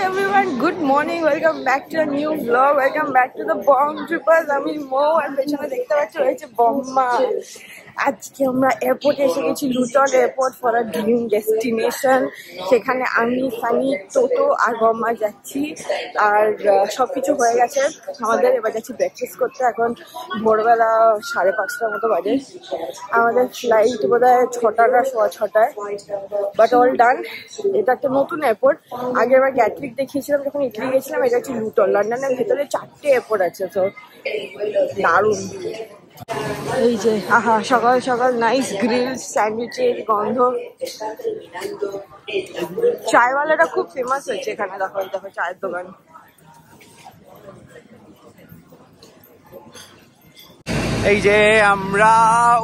everyone, good morning. Welcome back to a new vlog. Welcome back to the Bomb Trippers. আমি মো আর পেছনে দেখতে পাচ্ছি রয়েছে বম্মা। আজকে আমরা এয়ারপোর্টে এসে গেছি, Luton airport for a dream destination. সেখানে আমি, সানি, টোটো আর বম্মা যাচ্ছি। আর সবকিছু হয়ে গেছে আমাদের। এবার যাচ্ছি ব্রেকফাস্ট করতে। এখন ভোরবেলা 5:30টার মতো বাজে। আমাদের ফ্লাইট বোধহয় 6টার 6:15, বাট অল ডান। এটা একটা নতুন এয়ারপোর্ট। আগের বার গ্যাটউইক দেখিয়েছিলাম যখন ইটালি গেছিলাম। এটা হচ্ছে লুটন। লন্ডনের ভেতরে 4টে এয়ারপোর্ট আছে, তো দারুণ। এই যে আহা, সকাল সকাল নাইস গ্রিল স্যান্ডউইচের গন্ধ। চায়ওয়ালাটা খুব ফেমাস হয়েছে এখানে। দেখো দেখো চায়ের দোকান। এই যে আমরা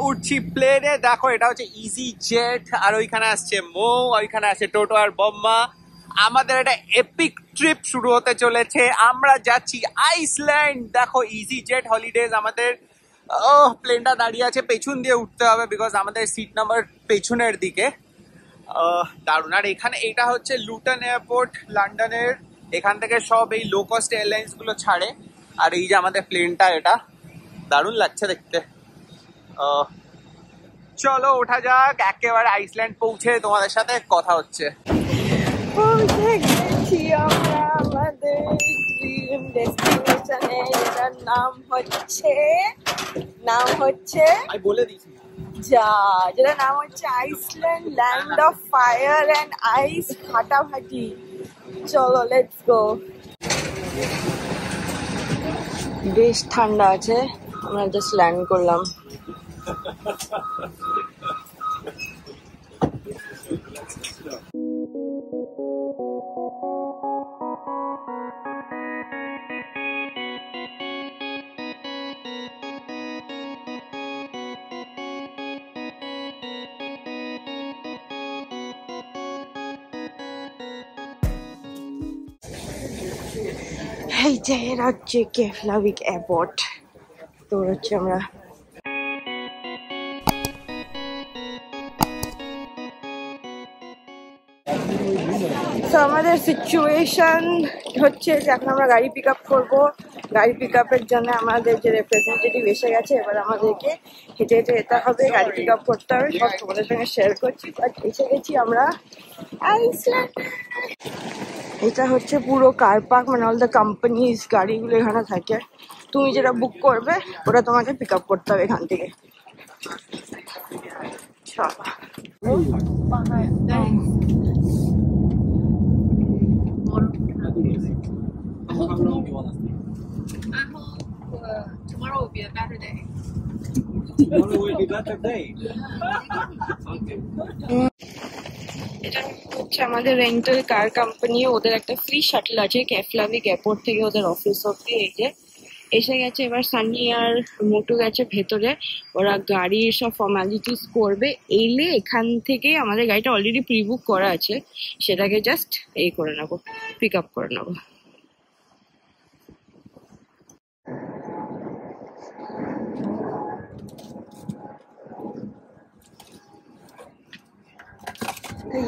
উঠছি প্লেনে। দেখো এটা হচ্ছে ইজি জেট, আর ওইখানে আসছে মো, ওইখানে আছে টোটো আর বম্মা। আমাদের একটা এপিক ট্রিপ শুরু হতে চলেছে। আমরা যাচ্ছি আইসল্যান্ড। দেখো ইজি জেট হলিডেজ। আমাদের প্লেনটা দাঁড়িয়ে আছে, পেছন দিয়ে উঠতে হবে বিকজ আমাদের সিট নাম্বার পেছনের দিকে। দারুণ। আর এখানে এটা হচ্ছে লুটন এয়ারপোর্ট লন্ডনের। এখান থেকে সব এই লো কস্ট এয়ারলাইন্স গুলো ছাড়ে। আর এই যে আমাদের প্লেনটা, এটা দারুণ লাগছে দেখতে। চলো ওঠা যাক। একেবারে আইসল্যান্ড পৌঁছে তোমাদের সাথে কথা হচ্ছে। পৌঁছে গেছি আমরা আমাদের ড্রিম ডেস্টিনেশনে। এটার নাম হচ্ছে আমি বলে দিয়েছি যেটার নাম হচ্ছে Iceland, land of fire and ice ফাটাফাটি। চলো লেটস গো। বেশ ঠান্ডা আছে। আমরা জাস্ট ল্যান্ড করলাম। এই যে এরা হচ্ছে কেফলাভিক এয়ারপোর্ট। তো হচ্ছে আমরা আমাদের সিচুয়েশন হচ্ছে যে এখন আমরা গাড়ি পিক আপ করবো। গাড়ি পিক আপের জন্য আমাদের যে রিপ্রেজেন্টেটিভ এসে গেছে। এবার আমাদেরকে হেঁটে হেঁটে যেতে হবে, গাড়ি পিক আপ করতে হবে। সব তোমাদের সঙ্গে শেয়ার করছি। বাট এসে গেছি আমরা আইসল্যান্ড। এটা হচ্ছে পুরো কার পার্ক, মানে অল দ্য কোম্পানিজ গাড়িগুলো এখানে থাকে। তুমি যেটা বুক করবে ওটা তোমাকে পিক আপ করতে হবে এখান থেকে। Tomorrow will be a better day. Tomorrow will be better day. এটা হচ্ছে আমাদের রেন্টাল কার কোম্পানি। ওদের একটা ফ্রি শাটল আছে কেফলাভিক এয়ারপোর্ট থেকে ওদের অফিস অব্দি। এই যে এসে গেছে। এবার সানি আর মোটু গেছে ভেতরে। ওরা গাড়ির সব ফর্মালিটিস করবে। এলে এখান থেকে আমাদের গাড়িটা অলরেডি প্রি বুক করা আছে, সেটাকে জাস্ট এই করে নেবো, পিক আপ করে নেবো।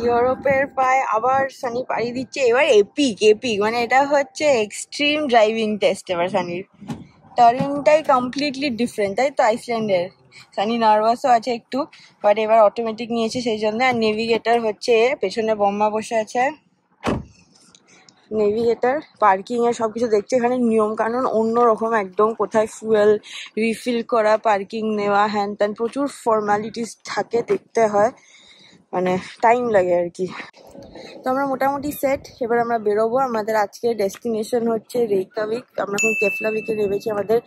ইউরোপের পায়ে আবার সানি পাড়ি দিচ্ছে। এবার এপিক মানে এটা হচ্ছে এক্সট্রিম ড্রাইভিং টেস্ট। এবার সানির টার্নিংটাই কমপ্লিটলি ডিফারেন্ট, তাই তো আইসল্যান্ডের। সানি নার্ভাসও আছে একটু, বাট এবার অটোমেটিক নিয়েছে সেই জন্য। আর নেভিগেটর হচ্ছে পেছনে বম্মা বসে আছে। নেভিগেটর পার্কিং এর সবকিছু দেখছে। এখানে নিয়ম কানুন অন্যরকম একদম। কোথায় ফুয়েল রিফিল করা, পার্কিং নেওয়া, হ্যান ত্যান প্রচুর ফর্মালিটিস থাকে, দেখতে হয়, মানে টাইম লাগে আর কি। তো আমরা মোটামুটি সেট। এবার আমরা বেরোবো। আমাদের আজকের ডেস্টিনেশন হচ্ছে রেইকাভিক। আমরা এখন কেফলাভিকে নেমেছি। আমাদের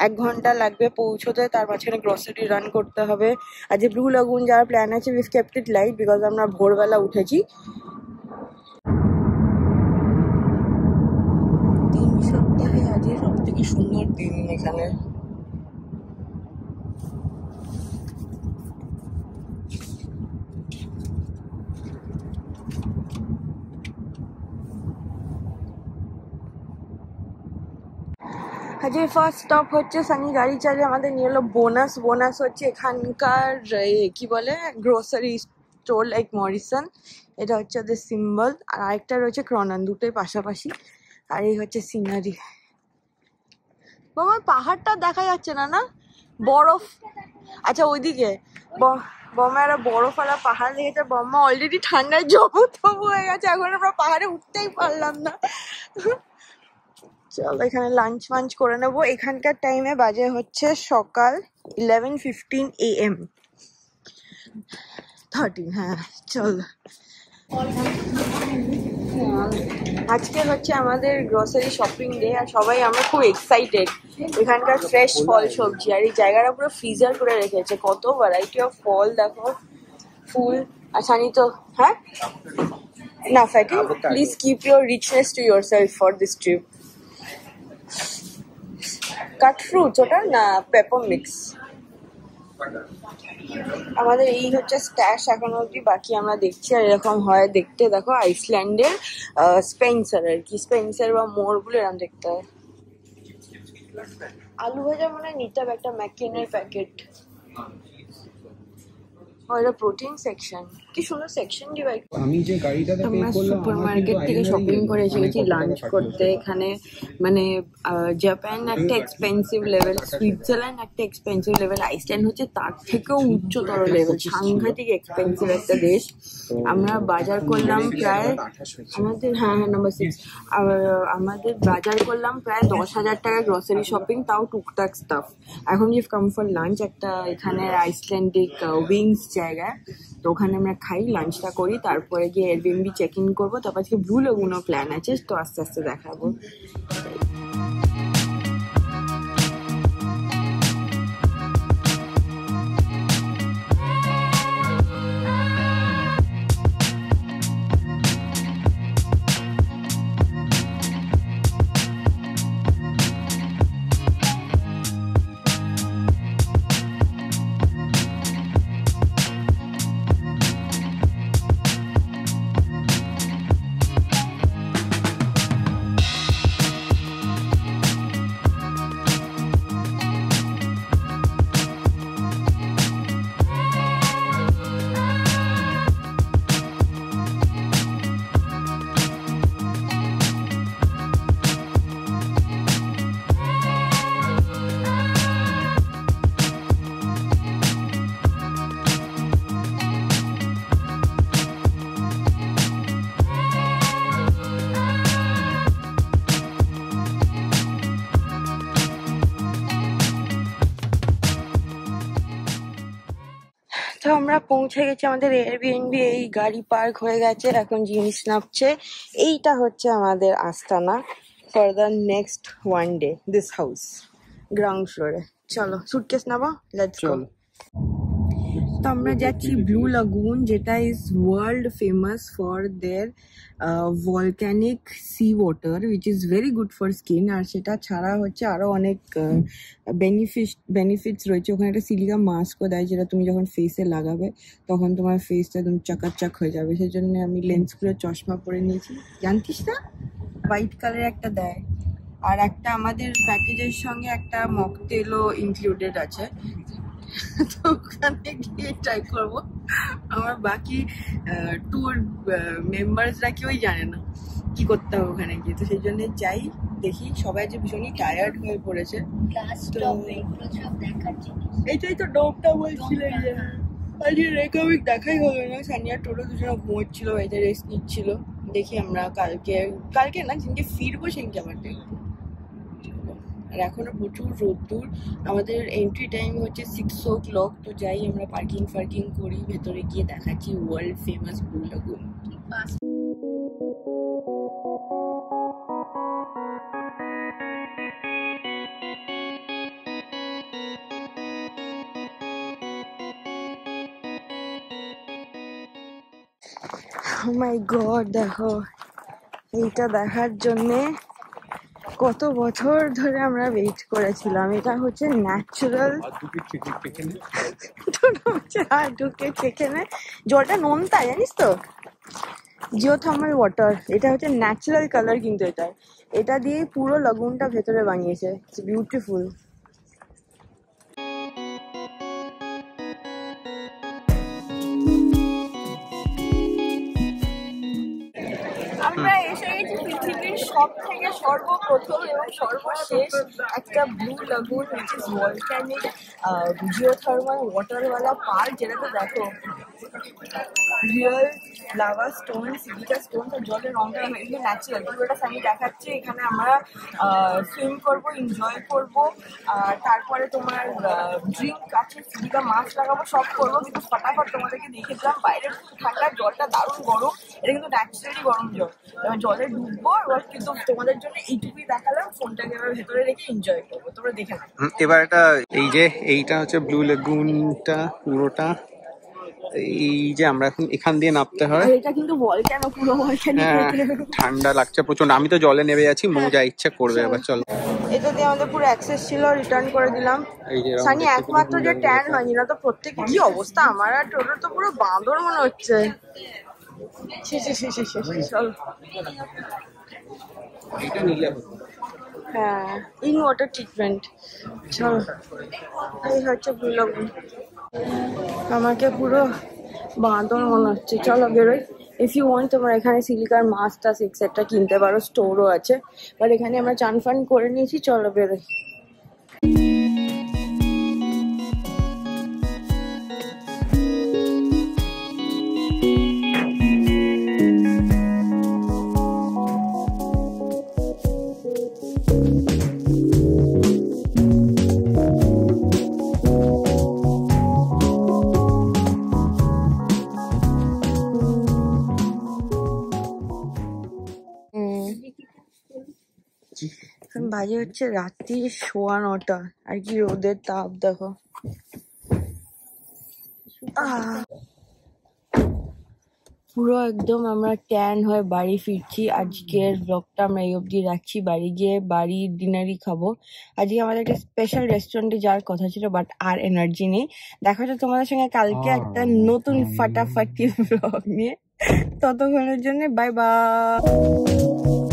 1 ঘন্টা লাগবে পৌঁছতে। তার মাঝখানে গ্রসারি রান করতে হবে। আর যে ব্লু লাগুন যাওয়ার প্ল্যান আছে, we've kept it light because আমরা ভোরবেলা উঠেছি। 3 সপ্তাহে আজকে সব থেকে সুন্দর দিন এখানে। আজকে ফার্স্ট স্টপ হচ্ছে সানি গাড়ি চালিয়ে আমাদের নিয়ে এলো বোনাস। বোনাস হচ্ছে এখানকার কি বলে গ্রোসারি স্টোর লাইক মরিসন, এটা হচ্ছে ওদের সিম্বল। আর আরেকটা রয়েছে ক্রনান, দুটোই পাশাপাশি। আর এই হচ্ছে সিনারি। আমার পাহাড়টা দেখা যাচ্ছে না, না বরফ। আচ্ছা ওইদিকে বম্মা একটা বরফওয়ালা পাহাড় দেখেছে। বম্মা অলরেডি ঠান্ডায় জবু তবু হয়ে গেছে, এখন আমরা পাহাড়ে উঠতেই পারলাম না। চলো এখানে লাঞ্চ ফাঞ্চ করে নেবো। এখানকার টাইমে বাজে হচ্ছে সকাল 11:15 AM 13। হ্যাঁ চলো, আজকে হচ্ছে আমাদের গ্রসারি শপিং ডে আর সবাই আমরা খুব এক্সাইটেড। এখানকার ফ্রেশ ফল সবজি, আর এই জায়গাটা পুরো ফ্রিজার করে রেখেছে, কত ভ্যারাইটি অফ ফল দেখো, ফুল। আর সানি তো হ্যাঁ না fatty, please keep your richness to your self for this trip. Cut fruits ওটা না পেপার মিক্স। আমাদের এই হচ্ছে স্ট্যাশ এখনো অব্দি, বাকি আমরা দেখছি। আর এরকম হয় দেখতে, দেখো আইসল্যান্ডের স্পেন্সার আর কি, স্পেন্সার বা মোরগুলো এরকম দেখতে হয়। আলু ভাজা মনে হয় নিতে হবে একটা ম্যাকেনের প্যাকেট। এটা প্রোটিন সেকশন, কি সুন্দর সেকশন ডিভাইড। আমি যে গাড়িটাতে পে আমরা করলাম সুপার মার্কেট থেকে শপিং করে এসে গেছি লাঞ্চ করতে। এখানে মানে জাপান একটা এক্সপেন্সিভ লেভেল, সুইজারল্যান্ড একটা এক্সপেন্সিভ লেভেল, আইসল্যান্ড হচ্ছে তার থেকেও উচ্চতর লেভেল, সাংঘাতিক এক্সপেন্সিভ একটা দেশ। আমরা বাজার করলাম প্রায় আমাদের নাম্বার 6, আর আমাদের বাজার করলাম প্রায় 10,000 টাকা গ্রসারি শপিং, তাও টুকটাক স্টাফ। এখন যে কাম ফর লাঞ্চ একটা এখানে আইসল্যান্ডিক উইংস জায়গায়, তো ওখানে আমরা খাই, লাঞ্চটা করি, তারপরে গিয়ে এয়ারবিএনবি চেক ইন করবো। তারপর আজকে ব্লু লেগুনও প্ল্যান আছে, তো আস্তে আস্তে দেখাবো। তো আমরা পৌঁছে গেছি আমাদের এয়ারবিএনবি, এই গাড়ি পার্ক হয়ে গেছে, এখন জিনিস নামছে। এইটা হচ্ছে আমাদের আস্তানা for the next one day, this house ground ফ্লোরে। চলো সুটকেস নামো, লেটস গো। তো আমরা যাচ্ছি ব্লু লাগুন, যেটা is world famous for their volcanic sea water which is very good for skin. আর সেটা ছাড়া হচ্ছে আরো অনেক বেনিফিটস রয়েছে। ওখানে একটা সিলিকা মাস্কও দেয়, যেটা তুমি যখন ফেসে লাগাবে তখন তোমার ফেসটা একদম চাকাচাক হয়ে যাবে। সেই জন্য আমি লেন্সগুলো চশমা পরে নিয়েছি, জানতিস না, হোয়াইট কালার একটা দেয়। আর একটা আমাদের প্যাকেজের সঙ্গে একটা মকটেলও ইনক্লুডেড আছে, তো ওখানে গিয়ে ট্রাই করবো। আমার বাকি ট্যুর মেম্বার্সরা কেউই জানে না কি করতে হবে ওখানে গিয়ে, তো সেই জন্য যাই, দেখি। সবাই যে ভীষণই টায়ার্ড হয়ে পড়েছে। এটাই তো ডোপটা বলছিল, আজকে রেকভিক দেখাই হলো না। সানিয়া টোটো দুজনে ঘুমোচ্ছিল, বাড়িতে রেস্ট নিচ্ছিল। দেখি আমরা কালকে না, যেদিনকে ফিরবো সেদিনকে আবার দেখবো। আর এখনো প্রচুর রোদ্দুর। আমাদের এন্ট্রি টাইম হচ্ছে 6 o'clock। তো যাই আমরা পার্কিং করি, ভেতরে গিয়ে দেখাচ্ছি world famous blue lagoon. Oh my God, দেখো এইটা দেখার জন্যে কত বছর ধরে আমরা ওয়েট করেছিলাম। এটা হচ্ছে ন্যাচারাল, ঢুকে চেখে জলটা নোনতা, জানিস তো, জিওথার্মাল ওয়াটার। এটা হচ্ছে ন্যাচারাল কালার, কিন্তু এটা দিয়ে পুরো লাগুনটা ভেতরে বানিয়েছে। It's beautiful. পেয়েছি পৃথিবীর সব থেকে সর্বপ্রথম এবং সর্বশেষ একটা blue lagoon which is volcanic geothermal ওয়াটারওয়ালা পার্ক, যেটাতে দেখো real lava stone, silica stone, আর জলের রঙটা এগুলো ন্যাচারাল। পুরোটা আমি দেখাচ্ছি। এখানে আমরা সুইম করবো, এনজয় করবো, আর তারপরে তোমার ড্রিঙ্ক আছে, সিলিকা মাছ লাগাবো, সব করবো। কিন্তু ফটাফট তোমাদেরকে দেখে দিলাম বাইরে খুব ঠান্ডা, জলটা দারুণ গরম। এটা কিন্তু ন্যাচারালি গরম জল। এবার জলে ডুববো, এবার কিন্তু তোমাদের জন্য এইটুকুই দেখালাম। ফোনটাকে এবার ভেতরে রেখে এনজয় করবো, তোমরা দেখে নাও। এবার এটা এই যে এইটা হচ্ছে ব্লু লেগুনটা পুরোটা। এই যে আমরা এখন এখান দিয়ে নামতে হয়। এটা কিন্তু ভলক্যানো, পুরো ভলক্যানিক। ঠান্ডা লাগছে প্রচন্ড, আমি তো জলে নেমে যাচ্ছি, মৌ যা ইচ্ছা করবে। এবার চলো, এটা দিয়ে আমাদের পুরো অ্যাক্সেস ছিল, রিটার্ন করে দিলাম। এই যে সানি একমাত্র যে ট্যান হয়নি, না তো প্রত্যেক কি অবস্থা আমার আর টোটোর তো পুরো বাঁদর মনে হচ্ছে। চল, এটা নিলে হতো। হ্যাঁ, ইন ওয়াটার ট্রিটমেন্ট। চল, এই হচ্ছে ব্লু লাগুন। আমাকে পুরো বাঁদর মনে হচ্ছে। চলো বেরোই। ইফ ইউ ওয়ান্ট তোমরা এখানে সিলিকার মাছ টাছ এক্সেট্রা কিনতে পারো, স্টোরও আছে। বাট এখানে আমরা চান ফান করে নিয়েছি, চলো বেরোই। বাজে হচ্ছে রাত্রি 9:15 আর কি রোদের তাপ দেখো। পুরো একদম আমরা ট্যান হয়ে বাড়ি ফিরছি। আজকের ব্লগটা আমরা এই অবধি রাখছি। বাড়ি গিয়ে বাড়ির ডিনারই খাবো। আজকে আমাদের একটা স্পেশাল রেস্টুরেন্টে যাওয়ার কথা ছিল, বাট আর এনার্জি নেই। দেখা হচ্ছে তোমাদের সঙ্গে কালকে একটা নতুন ফাটাফাটি ব্লগ নিয়ে। ততক্ষণের জন্য বাই বাই।